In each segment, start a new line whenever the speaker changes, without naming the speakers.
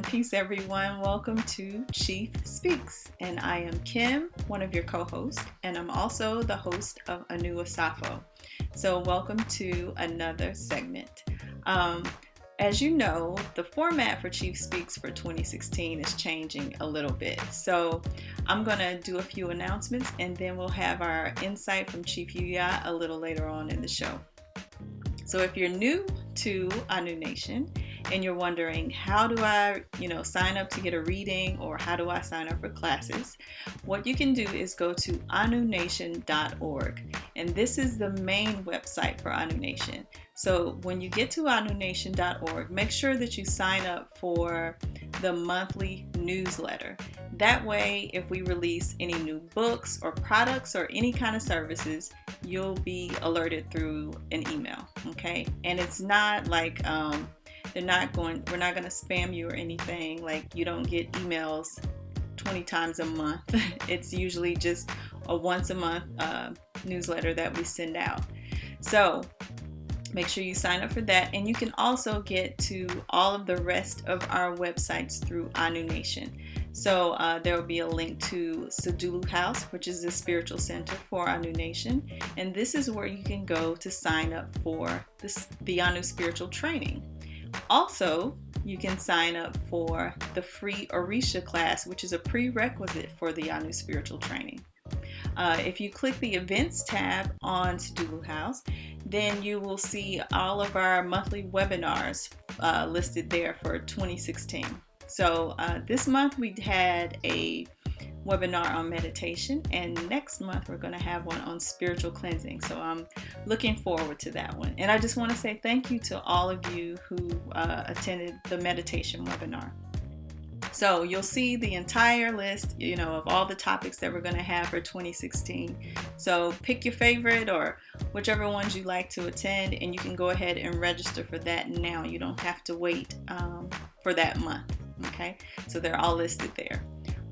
peace, everyone. Welcome to Chief Speaks, and I am Kim, one of your co-hosts, and I'm also the host of Anu Asafo. So welcome to another segment. As you know, the format for Chief Speaks for 2016 is changing a little bit. So I'm going to do a few announcements, and then we'll have our insight from Chief Yuya a little later on in the show. So if you're new to Anu Nation and you're wondering, how do I, sign up to get a reading, or how do I sign up for classes? What you can do is go to anunation.org, and this is the main website for Anu Nation. So when you get to anunation.org, make sure that you sign up for the monthly newsletter. That way, if we release any new books or products or any kind of services, you'll be alerted through an email, okay? And it's not like we're not going to spam you or anything. Like, you don't get emails 20 times a month. It's usually just a once a month newsletter that we send out. So make sure you sign up for that, and you can also get to all of the rest of our websites through Anu Nation. So there will be a link to Sadulu House, which is the spiritual center for Anu Nation, and this is where you can go to sign up for the Anu spiritual training. Also, you can sign up for the free Orisha class, which is a prerequisite for the Anu spiritual training. If you click the events tab on Sadulu House, then you will see all of our monthly webinars listed there for 2016. So this month we had a webinar on meditation, and next month we're going to have one on spiritual cleansing. So I'm looking forward to that one. And I just want to say thank you to all of you who attended the meditation webinar. So you'll see the entire list, of all the topics that we're going to have for 2016. So pick your favorite or whichever ones you like to attend, and you can go ahead and register for that now. You don't have to wait for that month. Okay, so they're all listed there.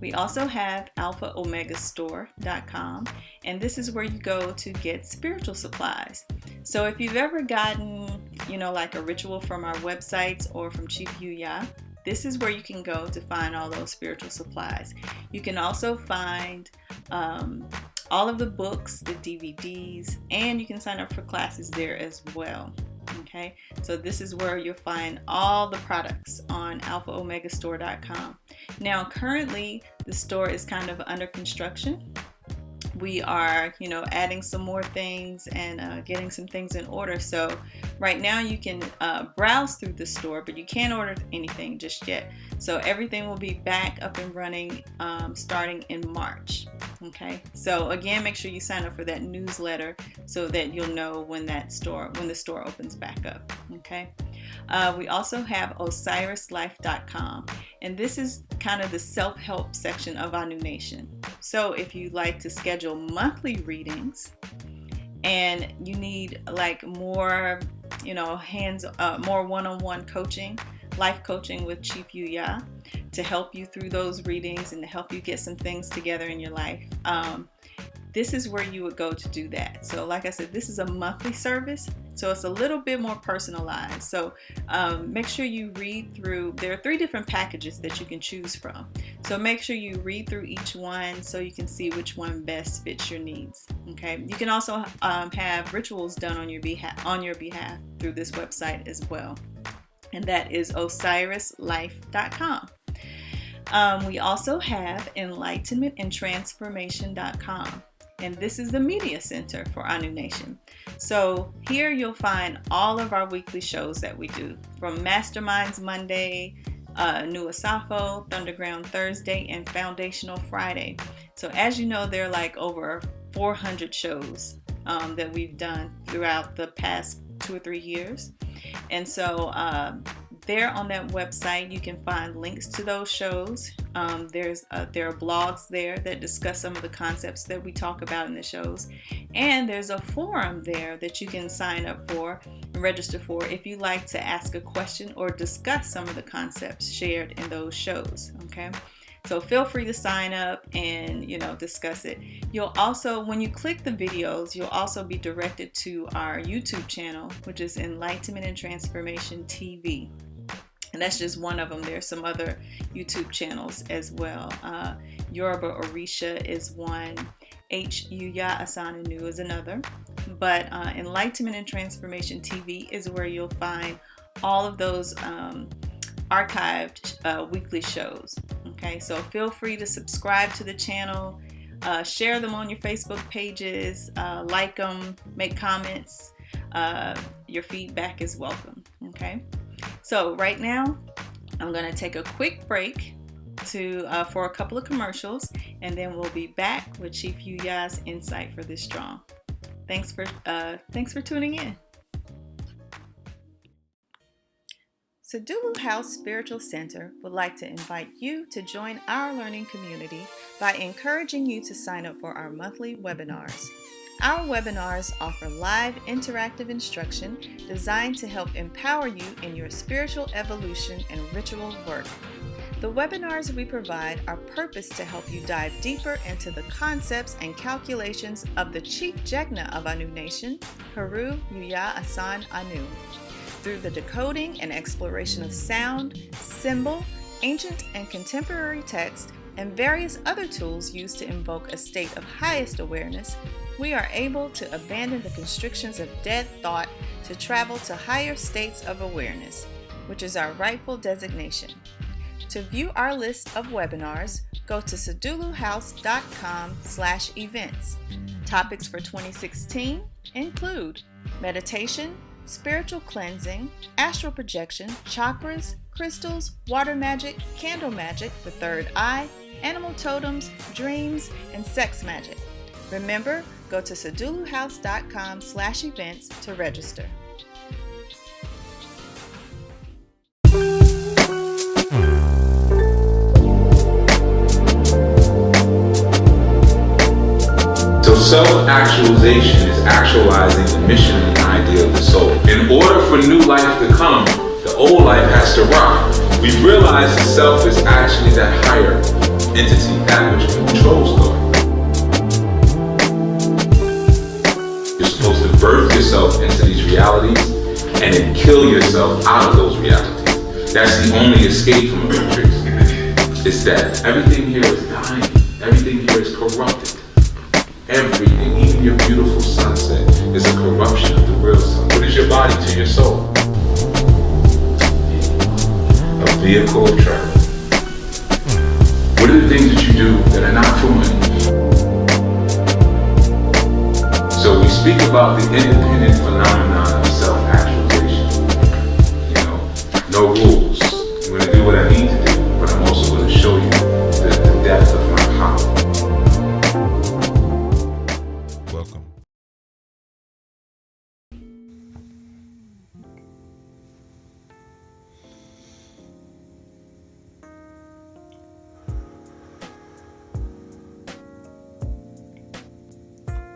We also have alphaomegastore.com, and this is where you go to get spiritual supplies. So if you've ever gotten, like a ritual from our websites or from Chief Yuya, this is where you can go to find all those spiritual supplies. You can also find all of the books, the DVDs, and you can sign up for classes there as well. Okay, so this is where you'll find all the products on alphaomegastore.com. Now, currently, the store is kind of under construction. We are, adding some more things and getting some things in order. So right now you can browse through the store, but you can't order anything just yet. So everything will be back up and running starting in March. Okay. So again, make sure you sign up for that newsletter so that you'll know when the store opens back up. Okay. We also have osirislife.com, and this is kind of the self-help section of Anu Nation. So if you like to schedule monthly readings and you need like more, more one-on-one coaching, life coaching with Chief Yuya to help you through those readings and to help you get some things together in your life, this is where you would go to do that. So like I said, this is a monthly service, so it's a little bit more personalized. So make sure you read through. There are 3 different packages that you can choose from. So make sure you read through each one so you can see which one best fits your needs. Okay. You can also have rituals done on your behalf through this website as well, and that is osirislife.com. We also have enlightenmentandtransformation.com. And this is the media center for Anu Nation. So here you'll find all of our weekly shows that we do, from Masterminds Monday, Anu Asafo, Thunderground Thursday, and Foundational Friday. So as you know, there are like over 400 shows that we've done throughout the past 2 or 3 years. And so there on that website, you can find links to those shows. There are blogs there that discuss some of the concepts that we talk about in the shows. And there's a forum there that you can sign up for and register for if you like to ask a question or discuss some of the concepts shared in those shows. Okay. So feel free to sign up and, discuss it. You'll also, when you click the videos, you'll also be directed to our YouTube channel, which is Enlightenment and Transformation TV. And that's just one of them. There's some other YouTube channels as well. Yoruba Orisha is one. H. Yuya Asananu is another. But Enlightenment and Transformation TV is where you'll find all of those archived weekly shows. Okay, so feel free to subscribe to the channel, share them on your Facebook pages, like them, make comments. Your feedback is welcome. Okay, so right now I'm going to take a quick break for a couple of commercials, and then we'll be back with Chief Yuya's insight for this strong. Thanks for tuning in. Sadulu House Spiritual Center would like to invite you to join our learning community by encouraging you to sign up for our monthly webinars. Our webinars offer live interactive instruction designed to help empower you in your spiritual evolution and ritual work. The webinars we provide are purposed to help you dive deeper into the concepts and calculations of the Chief Jegna of Anu Nation, Haru Yuya Asan Anu, through the decoding and exploration of sound, symbol, ancient and contemporary text, and various other tools used to invoke a state of highest awareness. We are able to abandon the constrictions of dead thought to travel to higher states of awareness, which is our rightful designation. To view our list of webinars, go to saduluhouse.com/events. Topics for 2016 include meditation, spiritual cleansing, astral projection, chakras, crystals, water magic, candle magic, the third eye, animal totems, dreams, and sex magic. Remember, go to saduluhouse.com/events to register.
So self-actualization is actualizing the mission and idea of the soul. In order for new life to come, the old life has to rock. We've realized the self is actually that higher entity, that which controls God. You're supposed to birth yourself into these realities and then kill yourself out of those realities. That's the only escape from the matrix. It's that everything here is dying. Everything here is corrupted. Everything, even your beautiful sunset, is a corruption of the real sun. What is your body to your soul? A vehicle of travel. What are the things that you do that are not for money? So we speak about the independent phenomenon of self-actualization. No rules. I'm going to do what I need to do, but I'm also going to show you the depth of my power.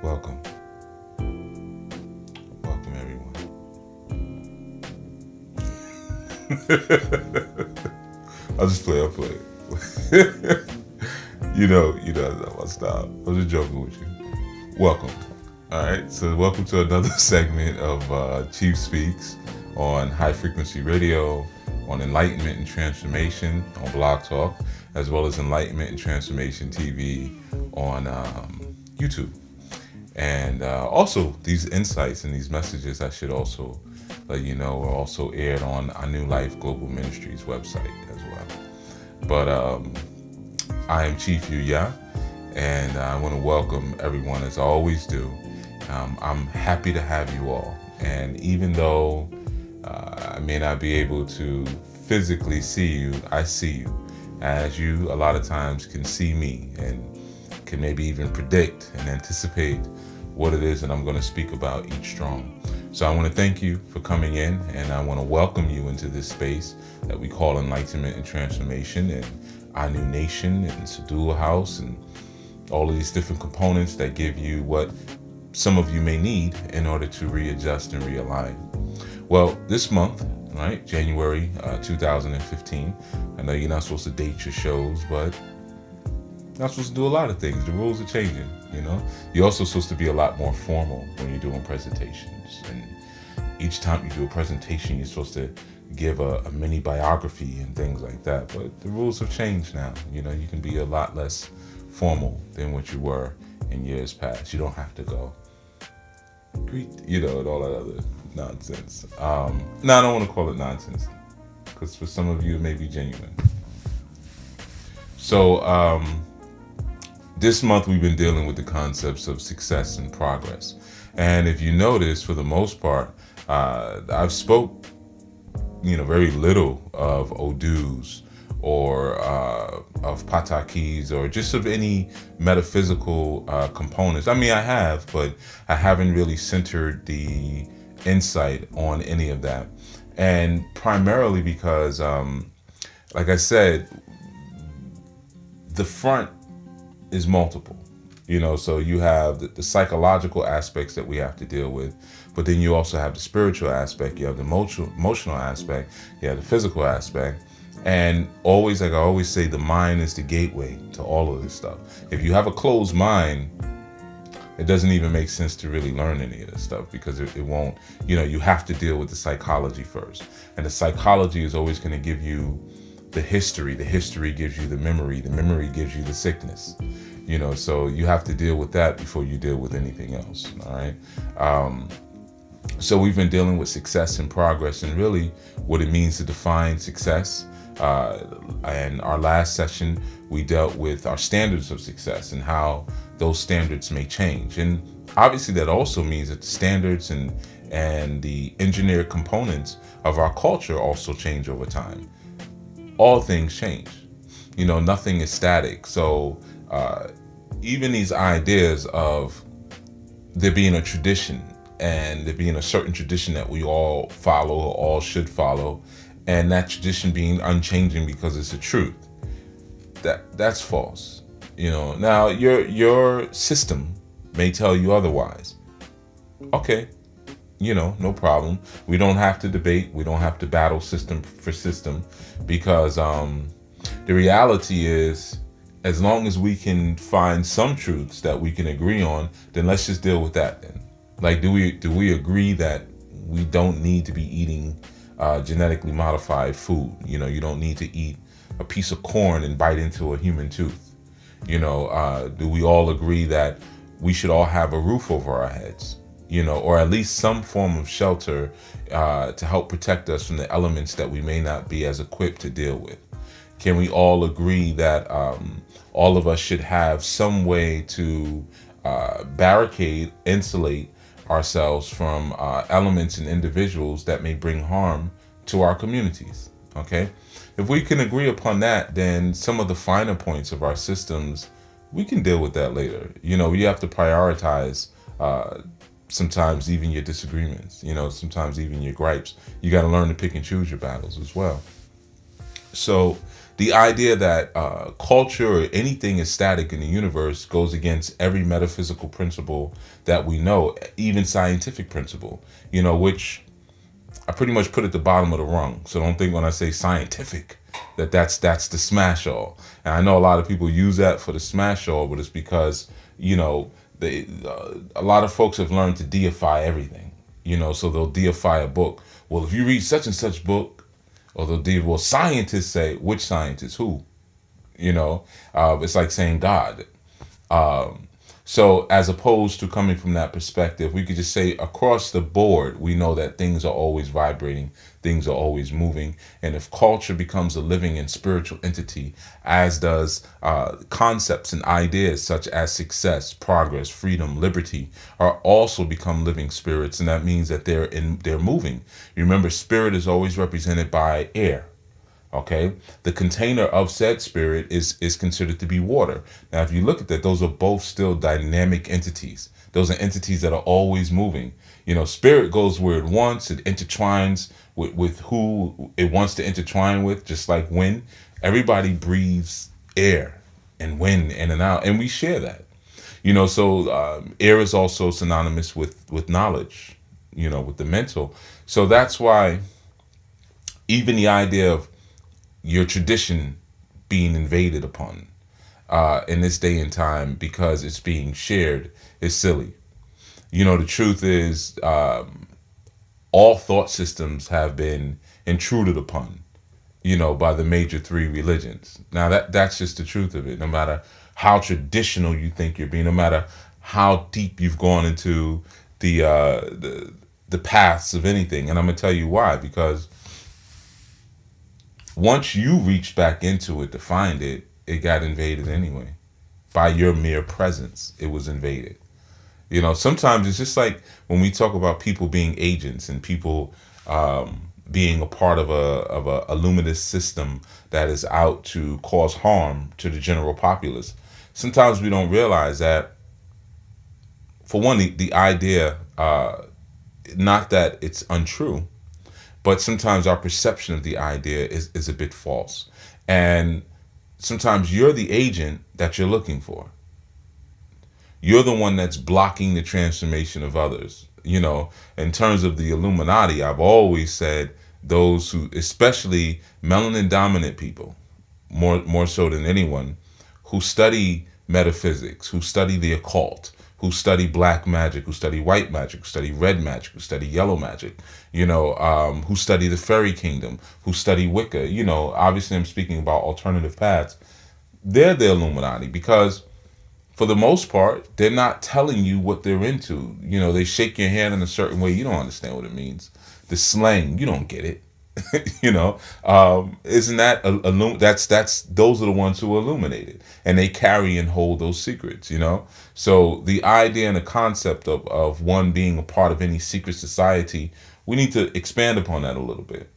Welcome. Welcome, everyone. I'll just play. you know that's my style. I was just joking with you. Welcome. All right, so welcome to another segment of Chief Speaks on High Frequency Radio, on Enlightenment and Transformation on Blog Talk, as well as Enlightenment and Transformation TV on YouTube. And also, these insights and these messages, I should also let you know, are also aired on our New Life Global Ministries website as well. But I am Chief Yuya, and I want to welcome everyone, as I always do. I'm happy to have you all. And even though I may not be able to physically see you, I see you, as you a lot of times can see me and can maybe even predict and anticipate what it is that I'm going to speak about each strong. So I want to thank you for coming in, and I want to welcome you into this space that we call Enlightenment and Transformation, and our new nation, and Sadulu House, and all of these different components that give you what some of you may need in order to readjust and realign. Well, this month, right, January 2015, I know you're not supposed to date your shows, but you're not supposed to do a lot of things. The rules are changing, You're also supposed to be a lot more formal when you're doing presentations. And each time you do a presentation, you're supposed to give a mini biography and things like that. But the rules have changed now. You know, you can be a lot less formal than what you were in years past. You don't have to go greet, you know, and all that other nonsense. No, I don't want to call it nonsense, because for some of you it may be genuine. So this month we've been dealing with the concepts of success and progress. And if you notice, for the most part, I've spoke, very little of Odus or of Patakis or just of any metaphysical components. I mean, I have, but I haven't really centered the insight on any of that. And primarily because, like I said, the front is multiple. So you have the psychological aspects that we have to deal with, but then you also have the spiritual aspect, you have the emotional aspect, you have the physical aspect. And always, like I always say, the mind is the gateway to all of this stuff. If you have a closed mind, it doesn't even make sense to really learn any of this stuff, because it won't, you have to deal with the psychology first. And the psychology is always going to give you the history. The history gives you the memory. The memory gives you the sickness. So you have to deal with that before you deal with anything else. All right. So we've been dealing with success and progress, and really what it means to define success. And our last session, we dealt with our standards of success and how those standards may change. And obviously that also means that the standards and the engineered components of our culture also change over time. All things change. Nothing is static. So even these ideas of there being a tradition and there being a certain tradition that we all follow or all should follow, and that tradition being unchanging because it's the truth, that's false. Now your system may tell you otherwise. Okay, no problem. We don't have to debate. We don't have to battle system for system, because the reality is, as long as we can find some truths that we can agree on, then let's just deal with that then. Like, do we agree that we don't need to be eating genetically modified food? You don't need to eat a piece of corn and bite into a human tooth. Do we all agree that we should all have a roof over our heads? Or at least some form of shelter to help protect us from the elements that we may not be as equipped to deal with? Can we all agree that all of us should have some way to barricade, insulate ourselves from elements and individuals that may bring harm to our communities? Okay? If we can agree upon that, then some of the finer points of our systems, we can deal with that later. You have to prioritize sometimes even your disagreements, sometimes even your gripes. You got to learn to pick and choose your battles as well. So the idea that culture or anything is static in the universe goes against every metaphysical principle that we know, even scientific principle, which I pretty much put at the bottom of the rung. So don't think when I say scientific that's the smash all. And I know a lot of people use that for the smash all, but it's because, a lot of folks have learned to deify everything, so they'll deify a book. Well, if you read such and such book, or well, scientists say, which scientists, who? It's like saying God. So as opposed to coming from that perspective, we could just say across the board, we know that things are always vibrating, things are always moving. And if culture becomes a living and spiritual entity, as does concepts and ideas such as success, progress, freedom, liberty, are also become living spirits. And that means that they're moving. Remember, spirit is always represented by air. Okay, the container of said spirit is considered to be water. Now, if you look at that, those are both still dynamic entities. Those are entities that are always moving. Spirit goes where it wants. It intertwines with who it wants to intertwine with, just like wind. Everybody breathes air and wind in and out, and we share that. So air is also synonymous with knowledge, with the mental. So that's why even the idea of your tradition being invaded upon in this day and time because it's being shared is silly. The truth is all thought systems have been intruded upon, by the major three religions. Now that's just the truth of it. No matter how traditional you think you're being, no matter how deep you've gone into the paths of anything, and I'm gonna tell you why. Because once you reached back into it to find it, it got invaded anyway. By your mere presence, it was invaded. Sometimes it's just like when we talk about people being agents and people being a part of a luminous system that is out to cause harm to the general populace. Sometimes we don't realize that, for one, the idea, not that it's untrue, but sometimes our perception of the idea is a bit false. And sometimes you're the agent that you're looking for. You're the one that's blocking the transformation of others. In terms of the Illuminati, I've always said those who, especially melanin dominant people, more so than anyone, who study metaphysics, who study the occult, who study black magic, who study white magic, who study red magic, who study yellow magic, who study the fairy kingdom, who study Wicca. Obviously I'm speaking about alternative paths. They're the Illuminati because, for the most part, they're not telling you what they're into. They shake your hand in a certain way. You don't understand what it means. The slang, you don't get it. Isn't that that's those are the ones who are illuminated, and they carry and hold those secrets. So the idea and the concept of one being a part of any secret society, we need to expand upon that a little bit.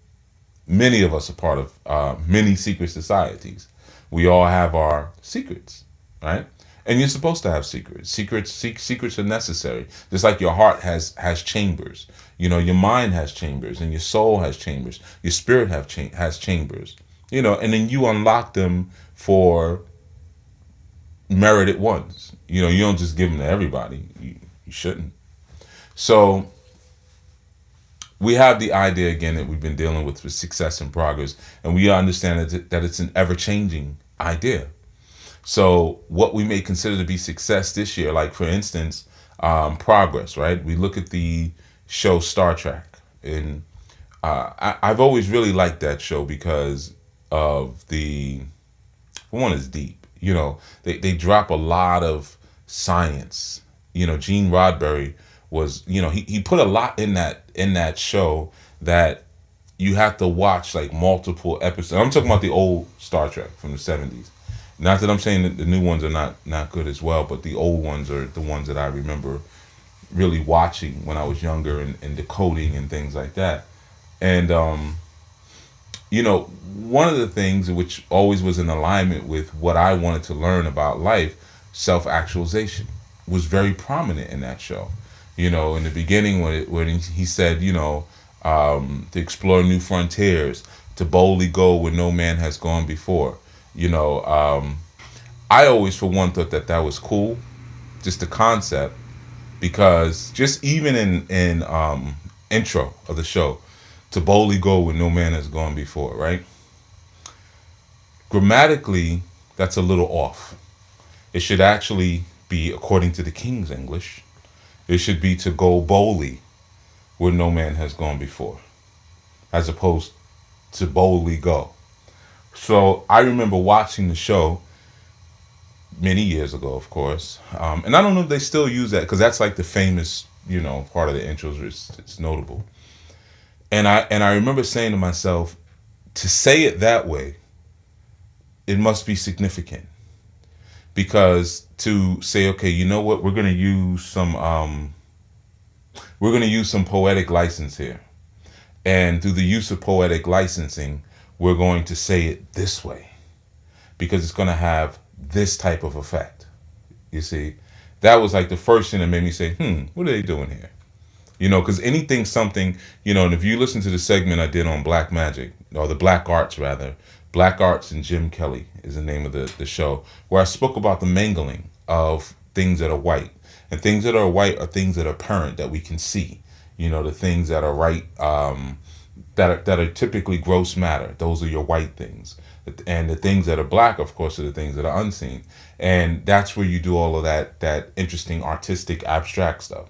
Many of us are part of many secret societies. We all have our secrets, right? And you're supposed to have secrets. Secrets are necessary. Just like your heart has chambers. Your mind has chambers, and your soul has chambers. Your spirit has chambers. And then you unlock them for merited ones. You don't just give them to everybody. You shouldn't. So we have the idea again that we've been dealing with success and progress, and we understand that it's an ever-changing idea. So what we may consider to be success this year, like for instance, progress, right? We look at the show Star Trek, and I've always really liked that show because of one is deep. They drop a lot of science. Gene Roddenberry was, he put a lot in that show that you have to watch like multiple episodes. I'm talking about the old Star Trek from the 70s. Not that I'm saying that the new ones are not good as well, but the old ones are the ones that I remember really watching when I was younger and decoding and things like that. And, one of the things which always was in alignment with what I wanted to learn about life, self-actualization, was very prominent in that show. In the beginning when he said, to explore new frontiers, to boldly go where no man has gone before. I always, for one, thought that was cool, just the concept, because just even in intro of the show, to boldly go where no man has gone before, right? Grammatically, that's a little off. It should actually be, according to the King's English, it should be to go boldly where no man has gone before, as opposed to boldly go. So I remember watching the show many years ago, of course, and I don't know if they still use that because that's like the famous, part of the intros. It's notable, and I remember saying to myself, to say it that way, it must be significant, because to say, okay, you know what, we're gonna use some poetic license here, and through the use of poetic licensing, we're going to say it this way because it's going to have this type of effect. You see, that was like the first thing that made me say, what are they doing here? Because anything, something, and if you listen to the segment I did on black magic, or the black arts rather, Black Arts and Jim Kelly is the name of the show, where I spoke about the mangling of things that are white. And things that are white are things that are apparent, that we can see. The things that are right, that are typically gross matter. Those are your white things. And the things that are black, of course, are the things that are unseen. And that's where you do all of that interesting artistic abstract stuff.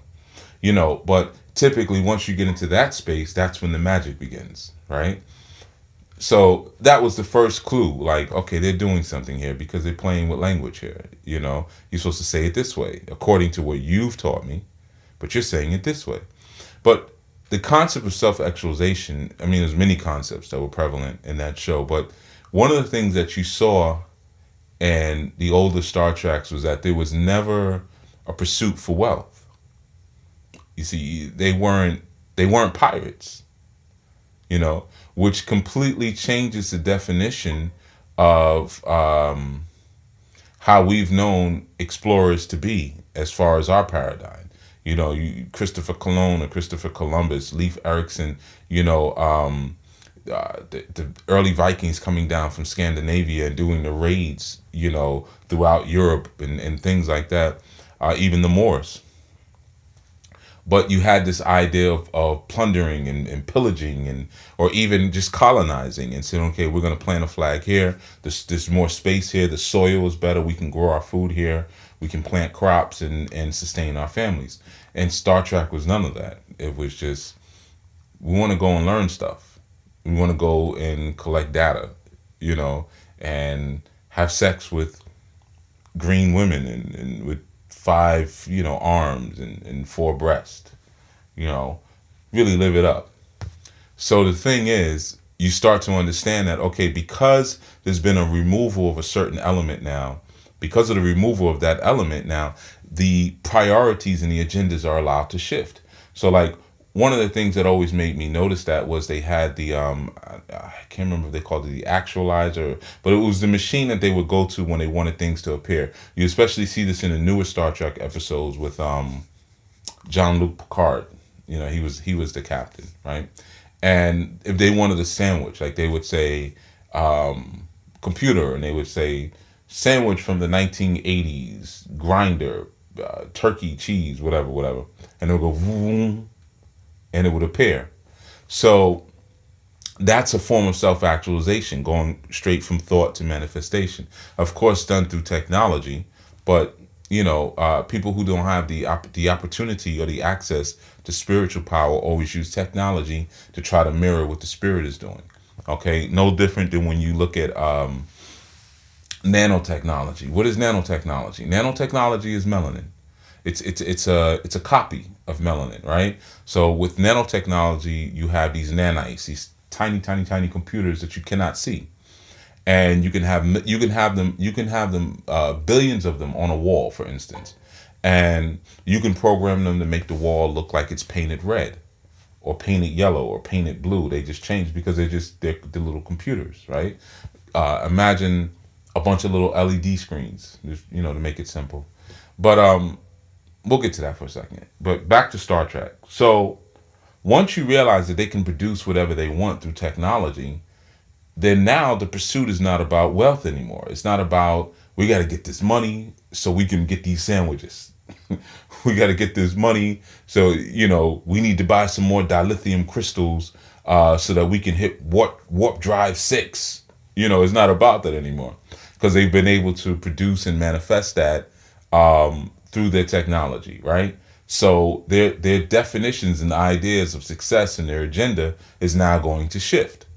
But typically once you get into that space, that's when the magic begins, right? So that was the first clue. Like, okay, they're doing something here because they're playing with language here. You're supposed to say it this way, according to what you've taught me, but you're saying it this way. But the concept of self-actualization, I mean, there's many concepts that were prevalent in that show, but one of the things that you saw in the older Star Treks was that there was never a pursuit for wealth. You see, they weren't pirates, which completely changes the definition of how we've known explorers to be as far as our paradigm. Christopher Colon or Christopher Columbus, Leif Erikson, the early Vikings coming down from Scandinavia and doing the raids, throughout Europe and things like that, even the Moors. But you had this idea of plundering and pillaging or even just colonizing and saying, okay, we're going to plant a flag here. There's more space here. The soil is better. We can grow our food here. We can plant crops and sustain our families. And Star Trek was none of that. It was just, we want to go and learn stuff. We want to go and collect data, and have sex with green women and with 5, arms and 4 breasts, really live it up. So the thing is, you start to understand that, okay, because there's been a removal of a certain element now, because of the removal of that element now, the priorities and the agendas are allowed to shift. So like, one of the things that always made me notice that was they had the I can't remember if they called it the actualizer, but it was the machine that they would go to when they wanted things to appear. You especially see this in the newer Star Trek episodes with Jean-Luc Picard. He was the captain, right? And if they wanted a sandwich, like they would say computer, and they would say sandwich from the 1980s, grinder, turkey, cheese, whatever, and they'll go vroom, and it would appear. So that's a form of self-actualization, going straight from thought to manifestation. Of course, done through technology, but people who don't have the opportunity or the access to spiritual power always use technology to try to mirror what the spirit is doing. Okay, no different than when you look at nanotechnology. What is nanotechnology? Nanotechnology is melanin. It's a copy of melanin, right? So with nanotechnology, you have these nanites, these tiny, tiny, tiny computers that you cannot see, and you can have them billions of them on a wall, for instance, and you can program them to make the wall look like it's painted red, or painted yellow, or painted blue. They just change because they're little computers, right? Imagine a bunch of little LED screens, just, to make it simple, but we'll get to that for a second. But back to Star Trek. So once you realize that they can produce whatever they want through technology, then now the pursuit is not about wealth anymore. It's not about, we got to get this money so we can get these sandwiches. We got to get this money so, we need to buy some more dilithium crystals so that we can hit warp drive 6. It's not about that anymore, because they've been able to produce and manifest that through their technology, right? So their definitions and ideas of success and their agenda is now going to shift.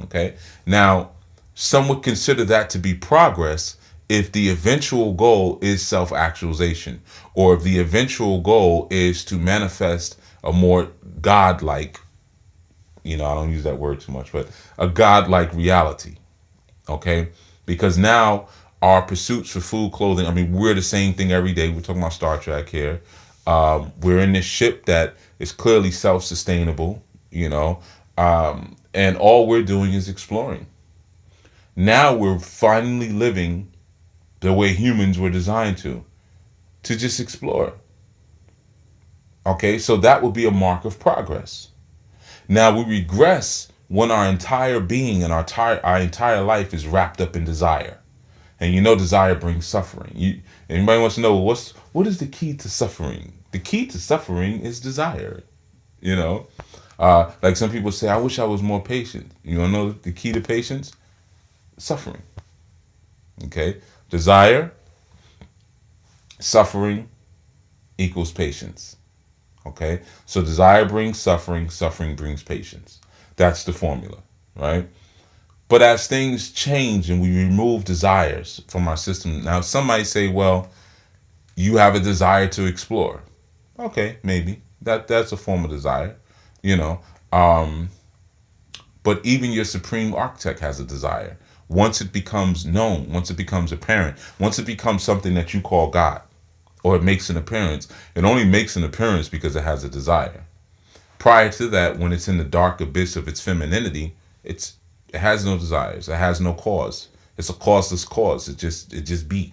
Okay. Now, some would consider that to be progress if the eventual goal is self-actualization, or if the eventual goal is to manifest a more godlike, I don't use that word too much, but a godlike reality. Okay. Because now our pursuits for food, clothing, I mean, we're the same thing every day. We're talking about Star Trek here. We're in this ship that is clearly self-sustainable, and all we're doing is exploring. Now we're finally living the way humans were designed to just explore. Okay, so that would be a mark of progress. Now we regress when our entire being and our entire life is wrapped up in desire. And desire brings suffering. Anybody wants to know what is the key to suffering? The key to suffering is desire. Like some people say, I wish I was more patient. You want to know the key to patience? Suffering. Okay, desire, suffering equals patience. Okay, so desire brings suffering, suffering brings patience. That's the formula, right? But as things change and we remove desires from our system, now some might say, well, you have a desire to explore. Okay, maybe that's a form of desire, you know. But even your supreme architect has a desire. Once it becomes known, once it becomes apparent, once it becomes something that you call God, or it makes an appearance, it only makes an appearance because it has a desire. Prior to that, when it's in the dark abyss of its femininity, it has no desires. It has no cause. It's a causeless cause. It just be,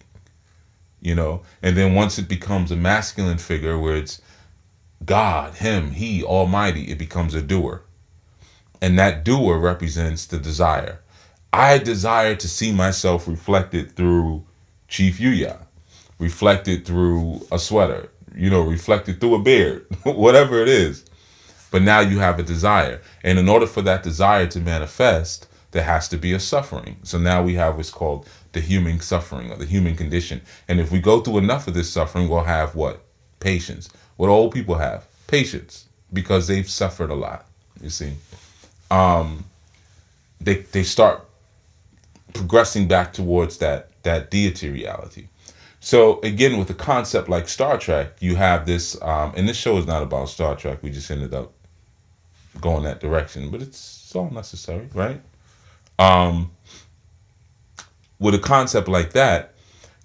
you know. And then once it becomes a masculine figure where it's God, Him, He, Almighty, it becomes a doer. And that doer represents the desire. I desire to see myself reflected through Chief Yuya, reflected through a sweater, reflected through a beard, whatever it is. But now you have a desire. And in order for that desire to manifest, there has to be a suffering. So now we have what's called the human suffering or the human condition. And if we go through enough of this suffering, we'll have what? Patience. What old people have? Patience. Because they've suffered a lot, you see. They start progressing back towards that deity reality. So again, with a concept like Star Trek, you have this, and this show is not about Star Trek. We just ended up going that direction, but it's all necessary, right? With a concept like that,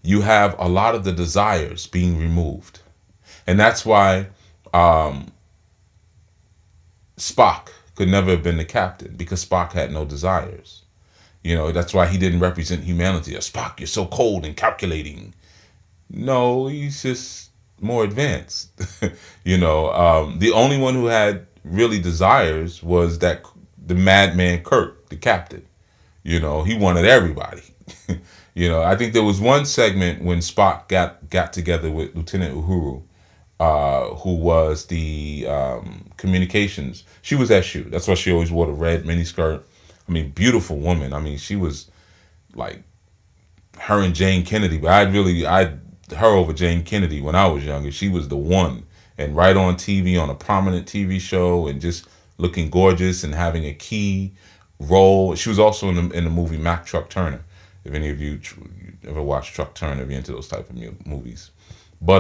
you have a lot of the desires being removed, and that's why Spock could never have been the captain, because Spock had no desires. That's why he didn't represent humanity. Spock, you're so cold and calculating. No, he's just more advanced. The only one who had really desires was the madman Kirk, the captain. He wanted everybody. I think there was one segment when Spock got together with Lieutenant Uhuru, who was the communications. She was SU. That's why she always wore the red miniskirt. I mean, beautiful woman. I mean, she was like her and Jane Kennedy, but I her over Jane Kennedy when I was younger. She was the one, and right on TV, on a prominent TV show, and just looking gorgeous and having a key role. She was also in the movie Mack Truck Turner. If any of you ever watched Truck Turner, if you're into those type of movies. But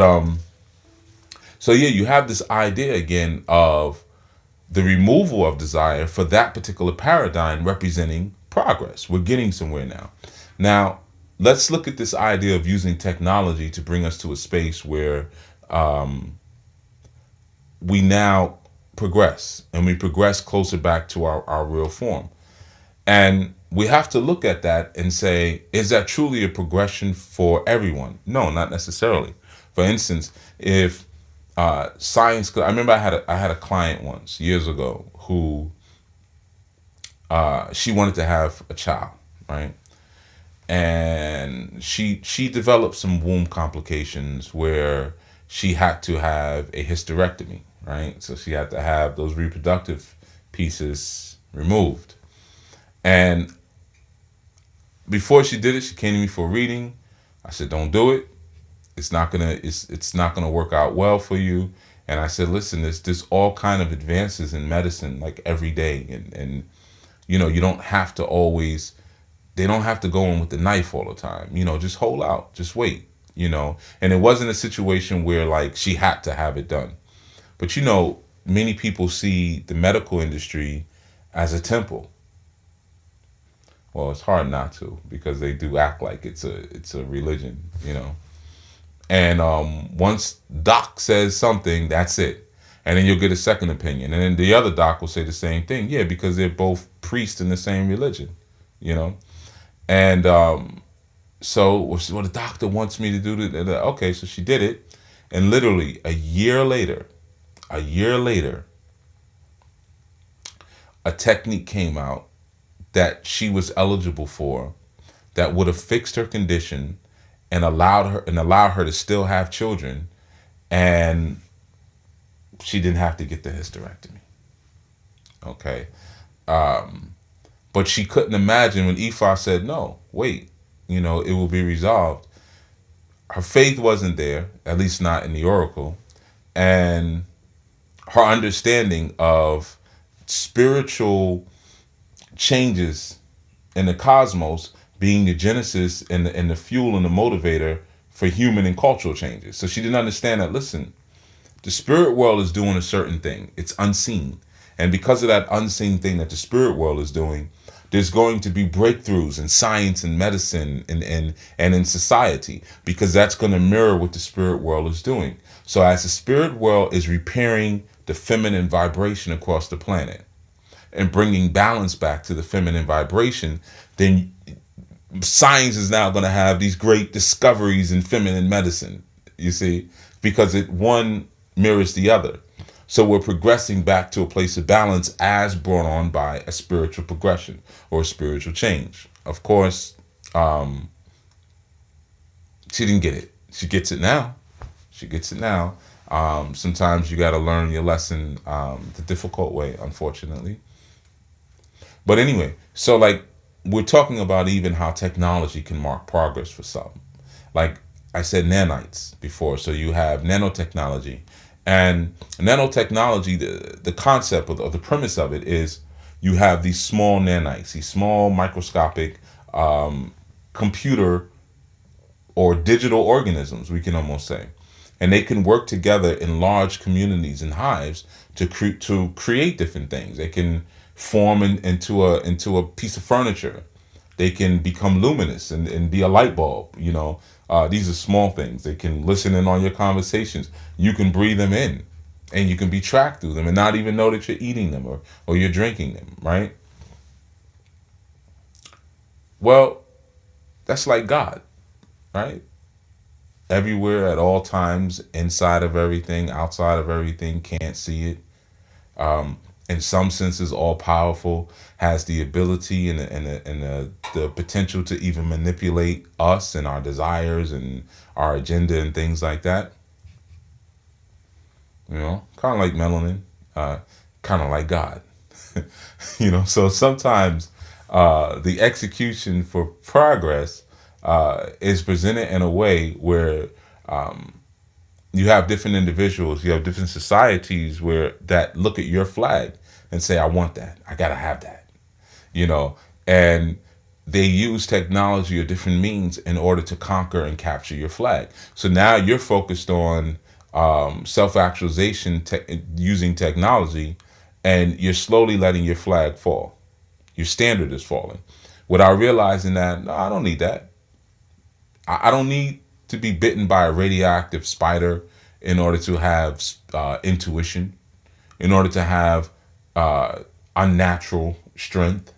so yeah, you have this idea again of the removal of desire for that particular paradigm representing progress. We're getting somewhere now. Now, let's look at this idea of using technology to bring us to a space where we now progress, and we progress closer back to our real form. And we have to look at that and say, is that truly a progression for everyone? No, not necessarily. For instance, if science, I remember I had a client once years ago who she wanted to have a child, right? And she developed some womb complications where she had to have a hysterectomy, right? So she had to have those reproductive pieces removed. And before she did it, she came to me for a reading. I said, "Don't do it. It's not gonna work out well for you." And I said, "Listen, there's all kind of advances in medicine like every day, and you don't have to always. They don't have to go in with the knife all the time. Just hold out, just wait. And it wasn't a situation where like she had to have it done. But many people see the medical industry as a temple. Well, it's hard not to, because they do act like it's a religion, And once doc says something, that's it. And then you'll get a second opinion. And then the other doc will say the same thing. Yeah, because they're both priests in the same religion, And so, well, the doctor wants me to do that. Okay, so she did it. And literally a year later, a technique came out that she was eligible for that would have fixed her condition and allow her to still have children, and she didn't have to get the hysterectomy. Okay. But she couldn't imagine when Ifa said, no, wait, it will be resolved. Her faith wasn't there, at least not in the oracle, and her understanding of spiritual changes in the cosmos being the genesis and the fuel and the motivator for human and cultural changes. So she didn't understand that, listen, the spirit world is doing a certain thing. It's unseen. And because of that unseen thing that the spirit world is doing, there's going to be breakthroughs in science and medicine and in society, because that's going to mirror what the spirit world is doing. So as the spirit world is repairing the feminine vibration across the planet and bringing balance back to the feminine vibration, then science is now going to have these great discoveries in feminine medicine, you see, because one mirrors the other. So we're progressing back to a place of balance as brought on by a spiritual progression or a spiritual change. Of course, she didn't get it. She gets it now. She gets it now. Sometimes you got to learn your lesson the difficult way, unfortunately. But anyway, so like we're talking about even how technology can mark progress for some. Like I said, nanites before. So you have nanotechnology. And nanotechnology, the concept or the premise of it is you have these small nanites, these small microscopic computer or digital organisms, we can almost say. And they can work together in large communities and hives to create different things. They can form into a piece of furniture. They can become luminous and be a light bulb. These are small things. They can listen in on your conversations. You can breathe them in, and you can be tracked through them and not even know that you're eating them or you're drinking them, right? Well, that's like God, right? Everywhere at all times, inside of everything, outside of everything, can't see it. In some senses, all powerful, has the ability and the potential to even manipulate us and our desires and our agenda and things like that. Kind of like melanin, kind of like God. So sometimes the execution for progress is presented in a way where you have different individuals, you have different societies where that look at your flag and say, I want that. I got to have that. And they use technology or different means in order to conquer and capture your flag. So now you're focused on self-actualization using technology, and you're slowly letting your flag fall. Your standard is falling without realizing that, no, I don't need that. I don't need to be bitten by a radioactive spider in order to have intuition, in order to have unnatural strength,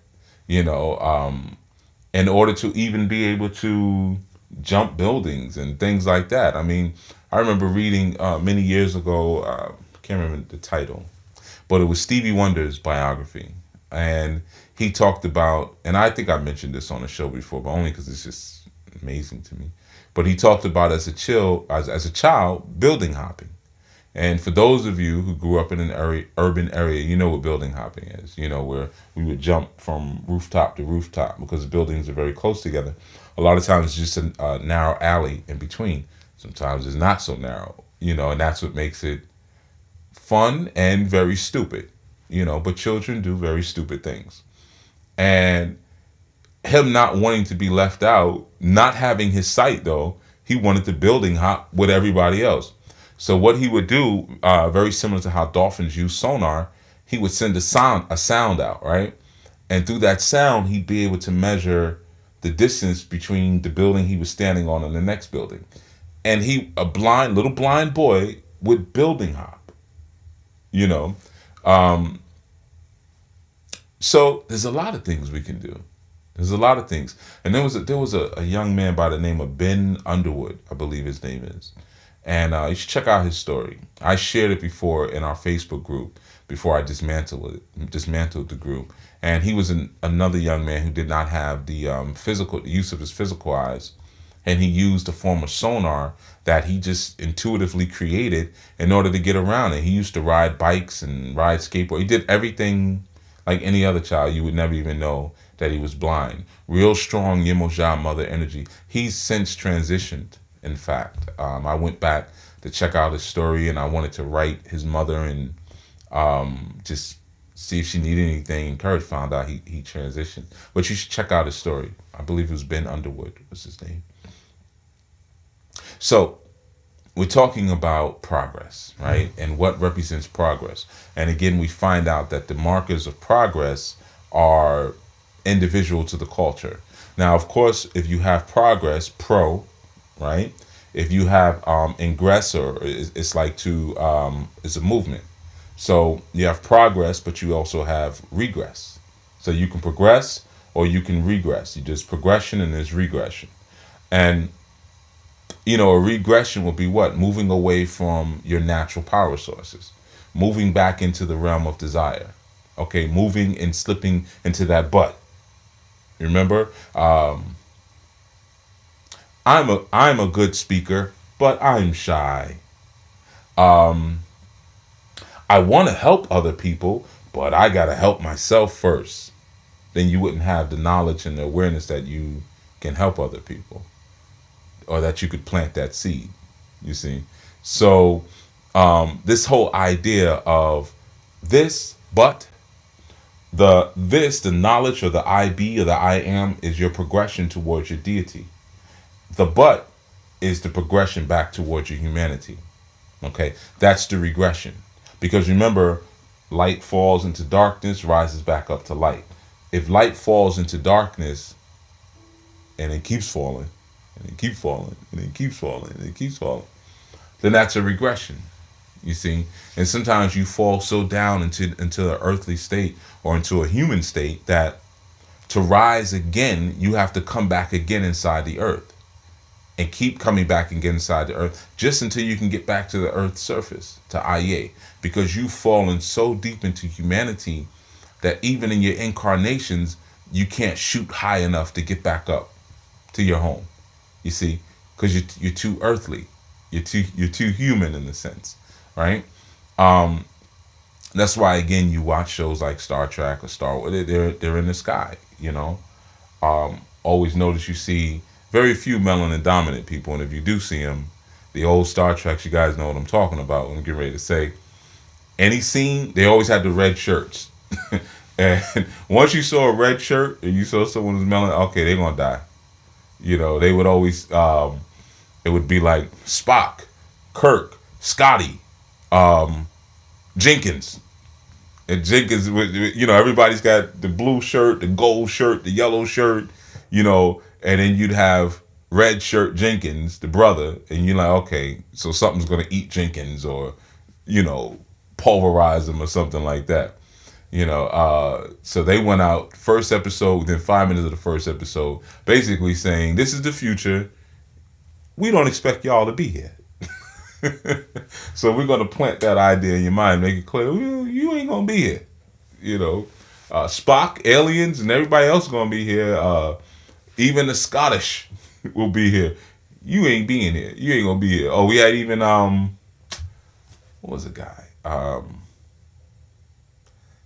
in order to even be able to jump buildings and things like that. I mean, I remember reading many years ago, I can't remember the title, but it was Stevie Wonder's biography. And he talked about, and I think I mentioned this on the show before, but only because it's just amazing to me. But he talked about as a child, building hopping. And for those of you who grew up in an urban area, you know what building hopping is. Where we would jump from rooftop to rooftop because the buildings are very close together. A lot of times it's just a narrow alley in between. Sometimes it's not so narrow, and that's what makes it fun and very stupid, but children do very stupid things. And him not wanting to be left out, not having his sight though, he wanted to building hop with everybody else. So what he would do, very similar to how dolphins use sonar, he would send a sound out, right? And through that sound, he'd be able to measure the distance between the building he was standing on and the next building. And a little blind boy, would building hop, So there's a lot of things we can do. There's a lot of things. And there was a young man by the name of Ben Underwood, I believe his name is. And you should check out his story. I shared it before in our Facebook group before I dismantled the group. And he was another young man who did not have the use of his physical eyes. And he used a form of sonar that he just intuitively created in order to get around it. He used to ride bikes and ride skateboard. He did everything like any other child. You would never even know that he was blind. Real strong Yemoja mother energy. He's since transitioned. In fact, I went back to check out his story, and I wanted to write his mother and just see if she needed anything. And Courage found out he transitioned. But you should check out his story. I believe it was Ben Underwood was his name. So we're talking about progress, right? And what represents progress. And again, we find out that the markers of progress are individual to the culture. Now, of course, if you have progress, pro, right? If you have ingressor, it's like it's a movement. So you have progress, but you also have regress. So you can progress or you can regress. You just progression and there's regression. And a regression will be what? Moving away from your natural power sources, moving back into the realm of desire. Okay, moving and slipping into that butt. Remember, I'm a good speaker, but I'm shy. I want to help other people, but I gotta help myself first. Then you wouldn't have the knowledge and the awareness that you can help other people, or that you could plant that seed. You see, so this whole idea of this, but the knowledge or the I be or the I am is your progression towards your deity. The but is the progression back towards your humanity. Okay, that's the regression. Because remember, light falls into darkness, rises back up to light. If light falls into darkness and it keeps falling, and it keeps falling, and it keeps falling, and it keeps falling, then that's a regression. You see, and sometimes you fall so down into an earthly state or into a human state that to rise again, you have to come back again inside the earth and keep coming back again inside the earth just until you can get back to the earth's surface, to Iya, because you've fallen so deep into humanity that even in your incarnations, you can't shoot high enough to get back up to your home. You see, because you're too earthly, you're too human in a sense, right? That's why again you watch shows like Star Trek or Star Wars. They're in the sky, Always notice you see very few melanin dominant people, and if you do see them, the old Star Treks, you guys know what I'm talking about. When I'm getting ready to say any scene, they always had the red shirts, and once you saw a red shirt and you saw someone who's melanin, okay, they're gonna die. They would always it would be like Spock, Kirk, Scotty, Jenkins. And Jenkins, everybody's got the blue shirt, the gold shirt, the yellow shirt, and then you'd have red shirt Jenkins, the brother, and you're like, okay, so something's gonna eat Jenkins or, pulverize him or something like that. So they went out first episode, within 5 minutes of the first episode, basically saying, this is the future. We don't expect y'all to be here. So we're going to plant that idea in your mind, make it clear, you ain't going to be here. Spock, aliens, and everybody else going to be here. Even the Scottish will be here. You ain't being here. You ain't going to be here. Oh, we had even, what was the guy?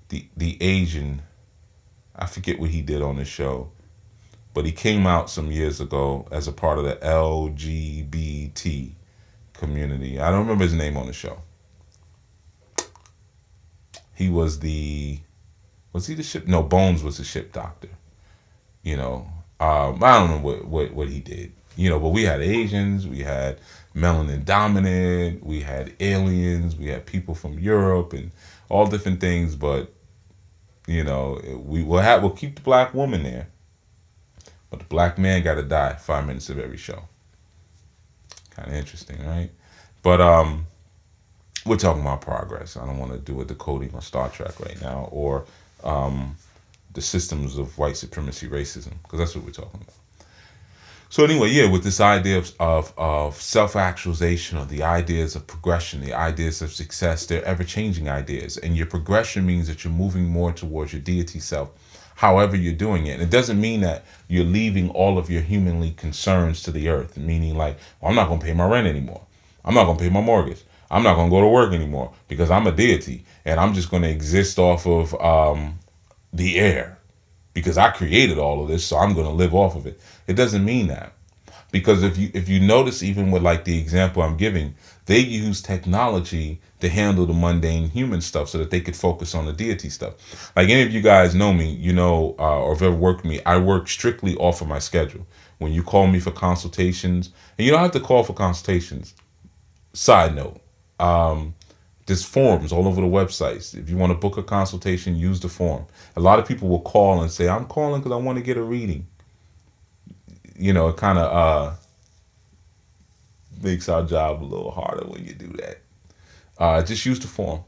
The Asian, I forget what he did on the show, but he came out some years ago as a part of the LGBT community. I don't remember his name on the show. He was he the ship? No, Bones was the ship doctor. I don't know what he did. But we had Asians, we had melanin dominant, we had aliens, we had people from Europe and all different things. But we'll keep the black woman there, but the black man got to die 5 minutes of every show. Kind of interesting, right? But we're talking about progress. I don't want to do a decoding on Star Trek right now, or the systems of white supremacy racism, because that's what we're talking about. So anyway, yeah, with this idea of self-actualization, or the ideas of progression, the ideas of success, they're ever-changing ideas. And your progression means that you're moving more towards your deity self, however you're doing it. And it doesn't mean that you're leaving all of your humanly concerns to the earth, meaning like, well, I'm not going to pay my rent anymore. I'm not going to pay my mortgage. I'm not going to go to work anymore because I'm a deity and I'm just going to exist off of the air because I created all of this, so I'm going to live off of it. It doesn't mean that. Because if you notice, even with like the example I'm giving, they use technology to handle the mundane human stuff so that they could focus on the deity stuff. Like any of you guys know me, or have ever worked with me, I work strictly off of my schedule. When you call me for consultations, and you don't have to call for consultations. Side note, there's forms all over the websites. If you want to book a consultation, use the form. A lot of people will call and say, I'm calling because I want to get a reading. It kind of makes our job a little harder when you do that. Just use the form,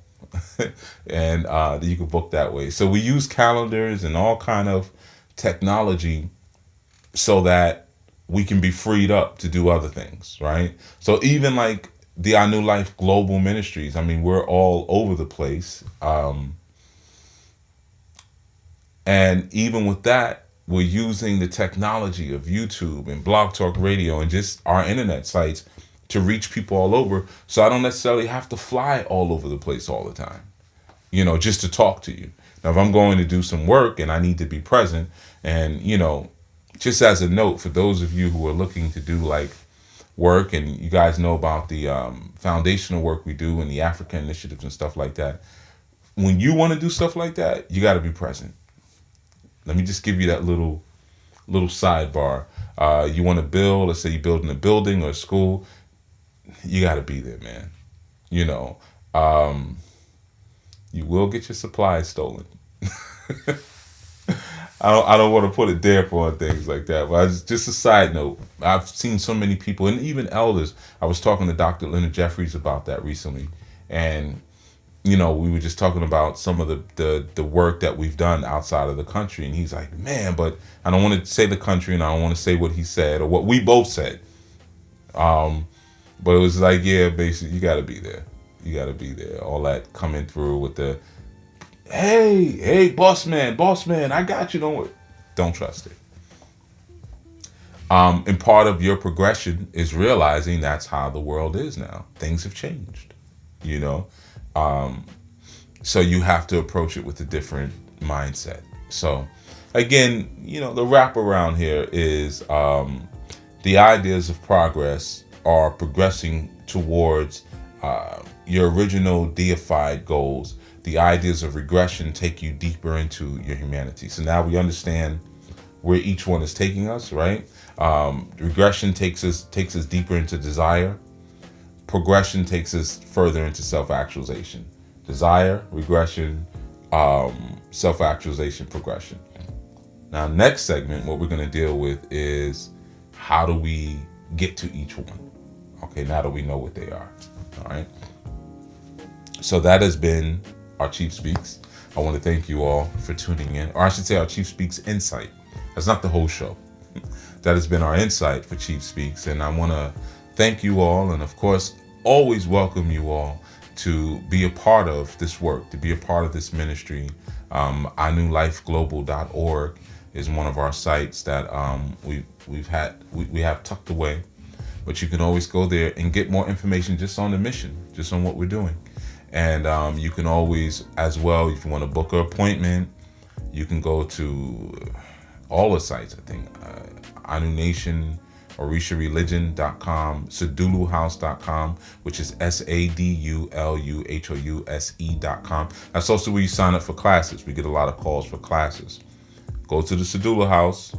and you can book that way. So we use calendars and all kind of technology so that we can be freed up to do other things, right? So even like the I New Life Global Ministries, I mean, we're all over the place. And even with that, we're using the technology of YouTube and Blog Talk Radio and just our internet sites to reach people all over. So I don't necessarily have to fly all over the place all the time, just to talk to you. Now, if I'm going to do some work and I need to be present, and, just as a note, for those of you who are looking to do like work, and you guys know about the foundational work we do and the Africa initiatives and stuff like that, when you want to do stuff like that, you got to be present. Let me just give you that little sidebar. You want to build, let's say you're building a building or a school, you got to be there, man. You will get your supplies stolen. I don't want to put a damper on things like that, but just a side note. I've seen so many people, and even elders. I was talking to Dr. Leonard Jeffries about that recently, and we were just talking about some of the work that we've done outside of the country, and he's like, man, but I don't want to say the country, and I don't want to say what he said or what we both said. But it was like, yeah, basically, you got to be there. You got to be there. All that coming through with the, hey, boss man, I got you. Don't trust it. And part of your progression is realizing that's how the world is now. Things have changed, so you have to approach it with a different mindset. So again, the wrap around here is the ideas of progress are progressing towards your original deified goals. The ideas of regression take you deeper into your humanity. So now we understand where each one is taking us, right? Regression takes us deeper into desire. Progression takes us further into self-actualization. Desire, regression, self-actualization, progression. Now, next segment, what we're going to deal with is how do we get to each one? Okay, now that we know what they are. All right. So that has been our Chief Speaks. I want to thank you all for tuning in, or I should say our Chief Speaks Insight. That's not the whole show. That has been our insight for Chief Speaks, and I want to thank you all, and of course, always welcome you all to be a part of this work, to be a part of this ministry. INewLifeGlobal.org is one of our sites that we have tucked away, but you can always go there and get more information just on the mission, just on what we're doing. And you can always, as well, if you want to book an appointment, you can go to all the sites, I think, Anu Nation, OrishaReligion.com, SaduluHouse.com, which is SADULUHOUSE.com. That's also where you sign up for classes. We get a lot of calls for classes. Go to the Sadulu House.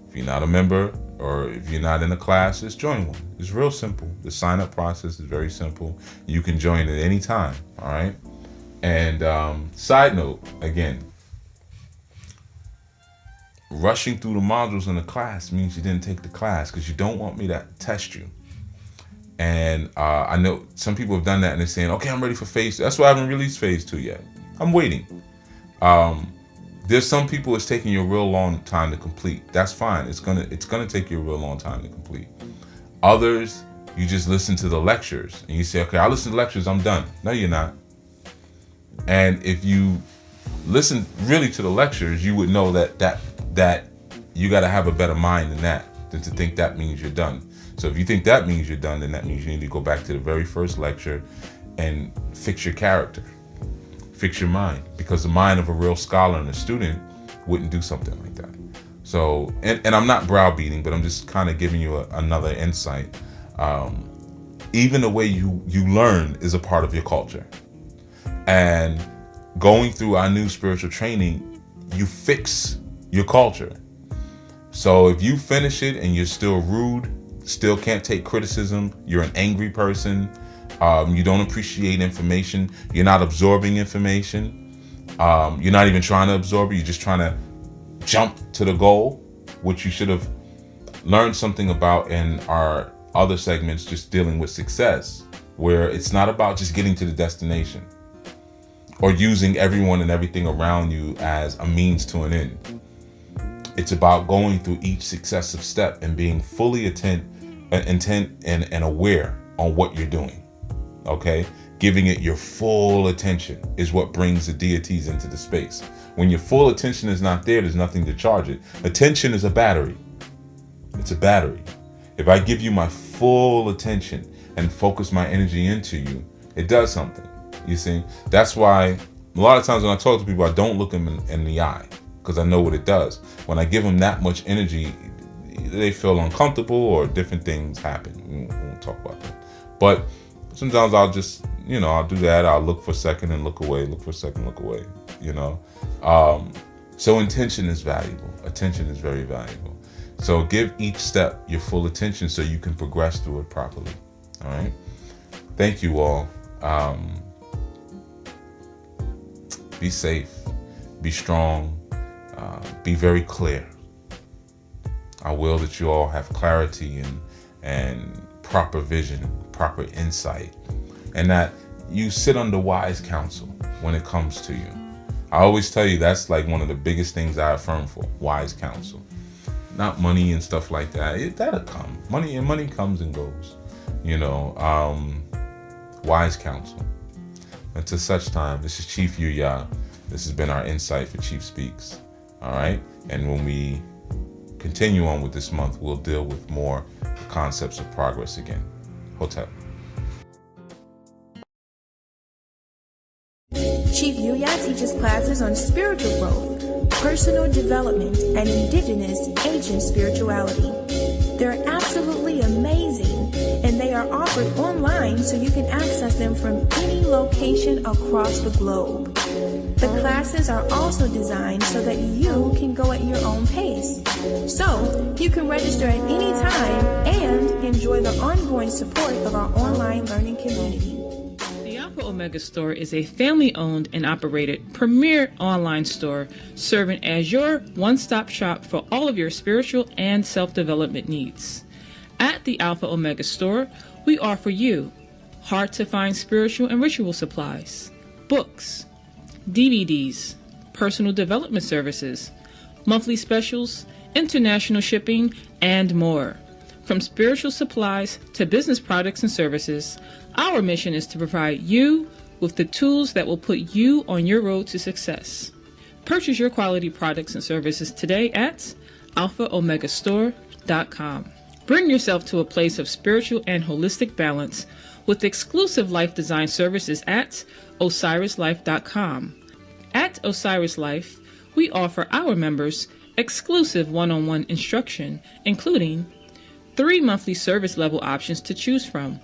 If you're not a member or if you're not in a class, just join one. It's real simple. The sign-up process is very simple. You can join at any time, all right? And side note, again, rushing through the modules in the class means you didn't take the class because you don't want me to test you. And I know some people have done that and they're saying, okay, I'm ready for phase 2. That's why I haven't released phase 2 yet. I'm waiting. There's some people it's taking you a real long time to complete. That's fine. It's gonna take you a real long time to complete. Others, you just listen to the lectures and you say, okay, I listen to lectures, I'm done. No, you're not. And if you listen really to the lectures, you would know that you got to have a better mind than to think that means you're done. So if you think that means you're done, then that means you need to go back to the very first lecture and fix your character, fix your mind, because the mind of a real scholar and a student wouldn't do something like that. So, and I'm not browbeating, but I'm just kind of giving you another insight. Even the way you learn is a part of your culture. And going through our new spiritual training, you fix your culture. So if you finish it and you're still rude, still can't take criticism, you're an angry person, you don't appreciate information, you're not absorbing information, you're not even trying to absorb it, you're just trying to jump to the goal, which you should have learned something about in our other segments, just dealing with success, where it's not about just getting to the destination or using everyone and everything around you as a means to an end. It's about going through each successive step and being fully intent and aware on what you're doing. Okay? Giving it your full attention is what brings the deities into the space. When your full attention is not there, there's nothing to charge it. Attention is a battery. It's a battery. If I give you my full attention and focus my energy into you, it does something. You see? That's why a lot of times when I talk to people, I don't look them in the eye, because I know what it does. When I give them that much energy, they feel uncomfortable or different things happen. We won't talk about that. But sometimes I'll just, I'll do that. I'll look for a second and look away, look for a second, look away, So intention is valuable. Attention is very valuable. So give each step your full attention so you can progress through it properly. All right. Thank you all. Be safe. Be strong. Be very clear. I will that you all have clarity and proper vision, proper insight, and that you sit under wise counsel when it comes to you. I always tell you that's like one of the biggest things I affirm for, wise counsel. Not money and stuff like that. That'll come. Money comes and goes. Wise counsel. Until such time, this is Chief Yuya. This has been our insight for Chief Speaks. All right. And when we continue on with this month, we'll deal with more concepts of progress again. Hotel.
Chief Yuya teaches classes on spiritual growth, personal development, and indigenous ancient spirituality. They're absolutely amazing, and they are offered online so you can access them from any location across the globe. The classes are also designed so that you can go at your own pace. So, you can register at any time and enjoy the ongoing support of our online learning community.
The Alpha Omega Store is a family-owned and operated premier online store serving as your one-stop shop for all of your spiritual and self-development needs. At the Alpha Omega Store, we offer you hard-to-find spiritual and ritual supplies, books, DVDs, personal development services, monthly specials, international shipping, and more. From spiritual supplies to business products and services, our mission is to provide you with the tools that will put you on your road to success. Purchase your quality products and services today at alphaomegastore.com. Bring yourself to a place of spiritual and holistic balance with exclusive life design services at osirislife.com. At Osiris Life, we offer our members exclusive one-on-one instruction, including 3 monthly service level options to choose from,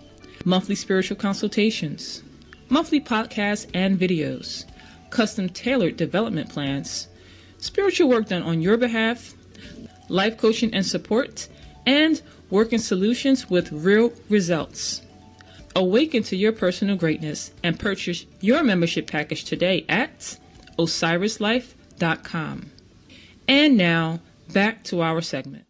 monthly spiritual consultations, monthly podcasts and videos, custom tailored development plans, spiritual work done on your behalf, life coaching and support, and working solutions with real results. Awaken to your personal greatness and purchase your membership package today at osirislife.com. And now, back to our segment.